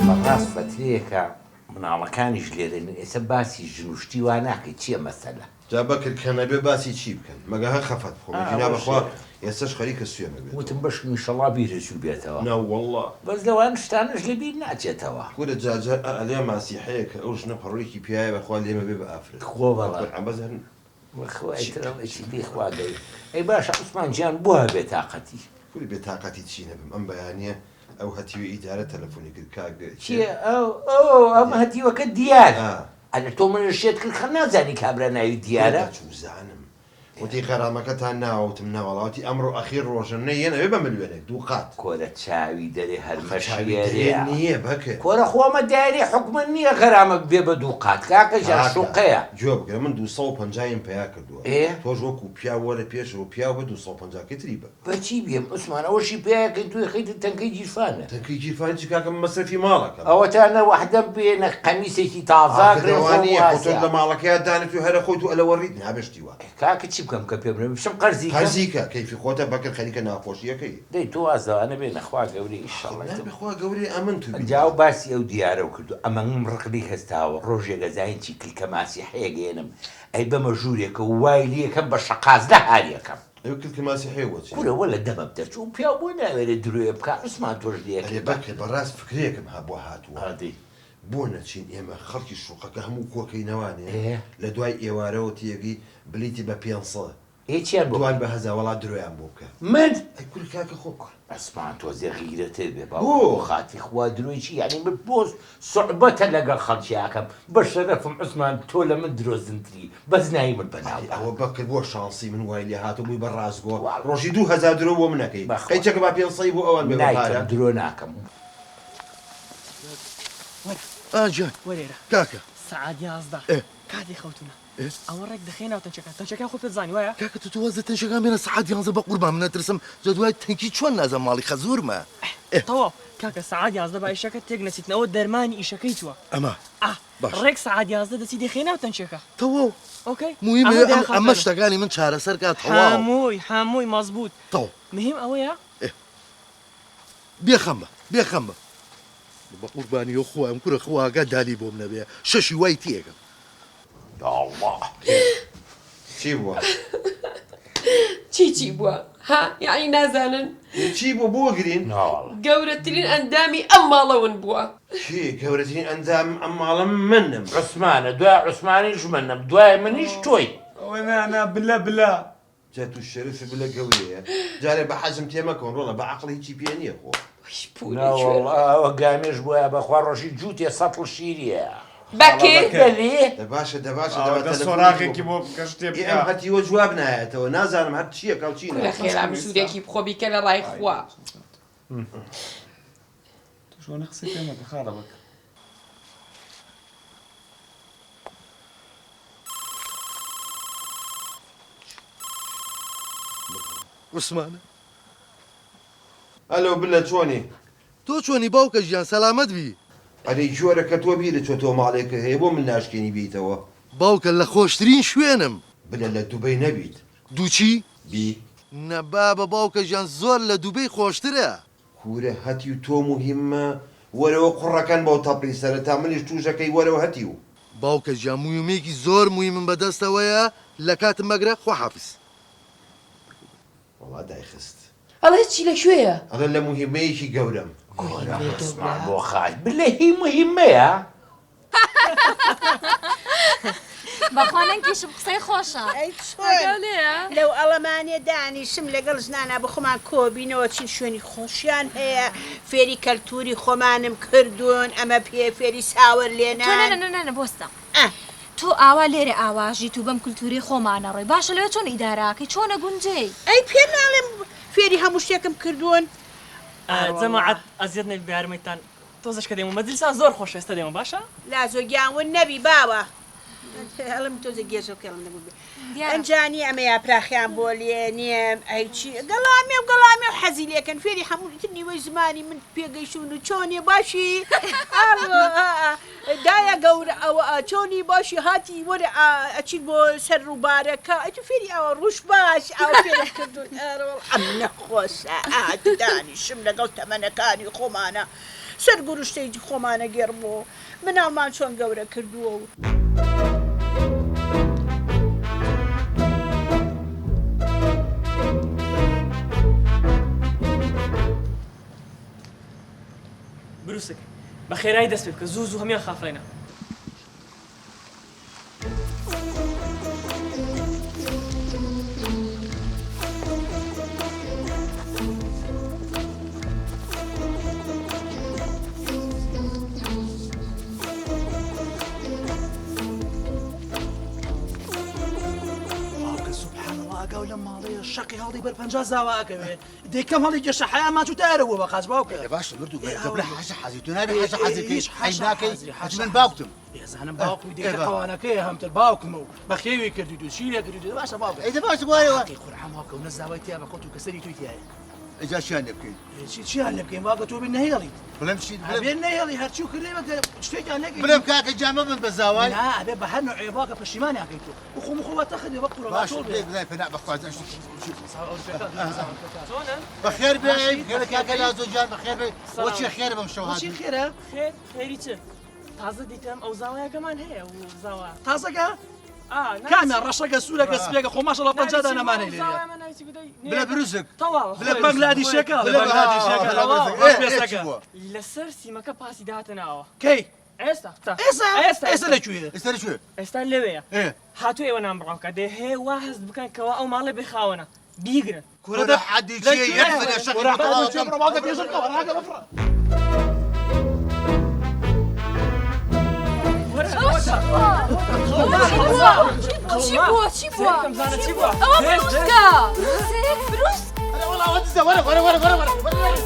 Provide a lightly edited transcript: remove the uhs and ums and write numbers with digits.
بەڕاست فترەیەکە مناڵەکانیش لێرەن ئێستا باسی ژنوشتی وا ناکەی چییە مەسەلە؟ جا بەکرد کە نەبێ باسی چی بکەن مەگە هە خەفەت بخۆم جینا بەخوا ئێستاش خەریکە سوێنە بێت وتم بەش ئینشەڵا بیرەچوو بێتەوە ناوەڵڵا بەس لەوان شتانش لەبیر ناچێتەوە گورە جاجار ئەلێ ماسیحەیە کە ئەو ژنە پەڕۆیەکی پیاە بەخوا لێمە بێ بە ئافرەت خۆ بەڵێ عەبەزەن بەخوایترەڵێکی دیخواگەی ئەی باشە عوسمان گیان بووە بێتاقەتی کوری بێتاقەتی چی نەبم ئەم بەیانیە ئەو هەتیوە ئیدارە تەلەفۆنی کرد کاگە چیە ئەو ئەم هەتیوەکە دیار ئەگەر تۆ منە شێت کرد خە نازانی کابرا ناوی دیارە چوزانم وتی خەرامەکەتان ناوتم ناوەڵاتی ئەمڕۆ ئەخیر ڕۆژنە یەنەوێ بە ملیێنێک دوو قات کۆرە چاوی دەرێ هەرمەشیێ نییە بکە کۆرە خۆمە دایری حکومە نییە غەرامە بێ بە دوو قات کاکە ژا شوقەیە جۆ بگرە من 250 پیا کردووە تۆش وەکو پیاوە لە پێشەوە پیا بە 250 کتری بە بەچی بێم عوسمانەوەشی پیاکەی توی خەیت تەنکەی جیرفانە تەنکەی جیرفانی چ کاکەم مەسرفی ماڵەکە ئەوە تانە وەحدەم بێنە قەمیسێکی تازاگرێوانیە تۆ لە ماڵەکەیان دانێت و هەرە خۆیت و ئەلەوەڕیت نابشتیوە کاکە چی بکەم کە پێ بڵێم بشم قەرزیکە کەیفی خۆتە بەکرد خەریکە ناخۆشیەکەی دەی تۆ وازدەوانە بێنە خوا گەورەی ئیشەڵڵا بخوا گەورەی ئەمن تو جاو باسی ئەو دیارە کردو ئەمەم ڕقلی هەستاوە ڕۆژێکە زایینی کلکە ماسیحەیە گێنم ئەی بەمە ژوورێکە وای لێکەم بە شەقازدە هاریەکەم ئەو کلکە ماسیحەیە وەچی کورەوە لە دەمە بدەچوو پیا بۆ ناوێرە درۆیە بکە عوسمان تۆش لێکێ بەکە بەڕاست فکرێکم هەبووە هاتووە بۆ نەچین ئێمە خەڵکی شوقەکە هەموو کۆکەینەوانێ لە دوای ئێوارەوە تێگەی بلیتی بە 500 هیچیان دوان بە هەزار وڵات درۆیان بۆ بکە من ئەی کوری کاکە خۆ کڕ ئەسمان تۆ زێغیرەتر بێ بۆ خاتی خوا درۆیی یعنی من بۆ سوعبەتە لەگەڵ خەڵکیاکەم بە شەرەفم عوسمان تۆ لە من درۆزنتری بەس نایی من بەناو ئەوە بەکرد بۆ شانسی من وای لێ هاتو بووی بە ڕاستگۆ ڕۆژی 2000 درۆ بۆ منەکەی قەیچەکە با 500 بۆ ئەوان بێ نایکەم درۆ ناکەم ئاجان وەرێرە کاکە سەعات 11 کاتی خەوتونە ئەوە ڕێک دەخێناو تەنچەکە خۆ پێ زانی وایە کاکە تو وازە تەنشەکان بێنە سەعات 11 بە قوربان من نەترسم جا دوای تەنکی چۆن نازە ماڵی خەزورمە تەواو کاکە سەعات 11 با ئیشەکە تێک نەچیتنەوە دەرمانی ئیشەکەی تووە ئەمە باش ڕێک سەعات 11 دەچی دەخێناو تەنچەکە تەواو ئۆکەی موهیمە ئەمە شتەکانی من چارەسەر کات تەواو هەمووی مەزبوط تەواو مهم ئەوەیە بێخەم بە بە قوربانی و خۆم کوورە خواگە دالی بۆم نەبێ شەشی وای تێگەم الله چی بووە چی بووە ها یعنی نازانن چی بوو بۆ گرین گەورەترین ئەندامی ئەم ماڵەون بووە چی گەورەترین ئەندام ئەم ماڵم منم عوسمانە دوای عوسمانیش منم دوای منیش تۆی ئەوە نانا بلا جا تو شەرف بلە گەورەیە جارێ بە حەزم تێمەکەن ڕۆڵە بە عەقڵ هیچی پێ نییە خۆ ئەوە گامێش بووە بەخوا ڕۆژی جووتێ سەتڵ شیریە بەکێ دەباشە سۆراغێکی بۆ بکە شتێ ئەم هەتیوە جواب نایەتەوە نازانم هەر چییە کەڵچینە لە خێرام ژوورێکی بخۆبیکە لە ڕای خوا شۆنە قسەی پێمەکە خاڵە بکە عوسمانە ئەلۆ بلە چۆنی تۆ چۆنی باوکە ژیان سەلامەت بی ئەرەی جۆرە کە تۆ بیرە چۆ تۆ ماڵێکە هەیە بۆ من ناشکێنی بیتەوە باوکە لە خۆشترین شوێنم بلە لە دووبەی نەبیت دووچی بی نەبا بە باوکە ژیان زۆر لە دووبەی خۆشترە کورە هەتی و تۆ مهمە وەرەوە قوڕەکان بەو تەپڵی سەرەتا منیش تووشەکەی وەرەوە هەتی و باوکە ژیان مویمێکی زۆر مویمم بەدەستەوەیە لە کاتم مەگرە خواحافظ وڵا دایخست ئەڵێ چی لە کوێیە ئەڵە لە مهمەیەکی گەورەم عوسمان بۆ خاش بلێ هی مهمەیە بەخۆنەنگیشم قسەی خۆشە لەو ئەڵەمانێ دانیشم لەگەڵ ژنانە بخۆمان کۆبینەوە چین شوێنی خۆشیان هەیە فێری کەلتوری خۆمانم کردوون ئەمە پێ فێری ساوەر لێنە بۆستە تۆ ئاوا لێرە ئاواژی تو بەم کولتوری خۆمانە ڕۆی باشە لەوێ چۆن ئیداراکەی چۆنە گونجەی ئەی پێ ناڵێم فێری هەموو شتێکم کردوون جەماعەت ئەزیەت نەبی بەیارمەتان تۆزش کە دێمە مەجلیسان زۆر خۆش ئێستا دێمە باشە لازۆگیانون نەبی باوە هەڵم تۆزە گێژە کێڵم نەبوو ئەنجانی ئەمە یاپراخیان بۆ لێنێم ئەیچی گەڵامی و حەزی لێکەن فێری هەموو نیوەی زمانی من پێگەیشتون و چۆنێ باشی دایە گەورە ئەوە چۆنی باشی هاتی وەرە ئەچین بۆ سەر ڕووبارەکە ئەتو فێری ئەوە ڕوش باش ئەو فێرە کردون ئەم نەخۆشە دانیشم لەگەڵ تەمەنەکانی خۆمانە سەرگوڕ شتێکی خۆمانە گێڕمەوە مناڵمان چۆن گەورە کردووە و بروسك بەخێرایی دەست پێ بکە زوو زوو هەمیان خافرێنە شقي هذه بالبنجاز زواكبه دي كم هذه جش حياه ما تتعرفوا بقاش باوك يا باشا بردو قبل حاجه حزيتونا حاجه حزيتي حيناكي من باوكتم يا زلمه باوك دي قوانك همت الباوكم بخيوي كردو شيله كردو باشا باوك اذا باشا بوايا كي قرعه ماك ونزاويتي بقوتو كسري تويتي اجا شان نبكي شي نبكي باقتو بالنهيلي بلمشي بالنهيلي هاتشو كريمك شتي نك بلم كاك جامع من بزاوي لا ابي بحنو عيباك بشيماني حكيتو اخو مخو تاخذ بقرا باشا بيك ذا فناء بخواز بخير بي خيرك يا كلا زوجان بخير بي وشي خير بمشوهات وشي خير خيري چه تازه دیتم ئەو زاوایەکەمان هەیە و زاوا تازەکە کامیان ڕەشەکە سوورەکە سپێکە خۆ ماشەڵڵا پەنجادا نەمانەی لێ بلا بروزك بلا بەنگلادیشەکە لەسەر سیمەکە پاسی داهاتە ناوە کەی ئێستا لەکوێ ئێستا لەوەیە هاتوو ئێوە نام بڕاوکە دێ هەیە وا هەست بکەن کەوا ئەو ماڵە بخاوەنە بیگرن كورة حدي شيء يحفل يا شيخ چی بووە ئەوە بروسکە بروس والله ورا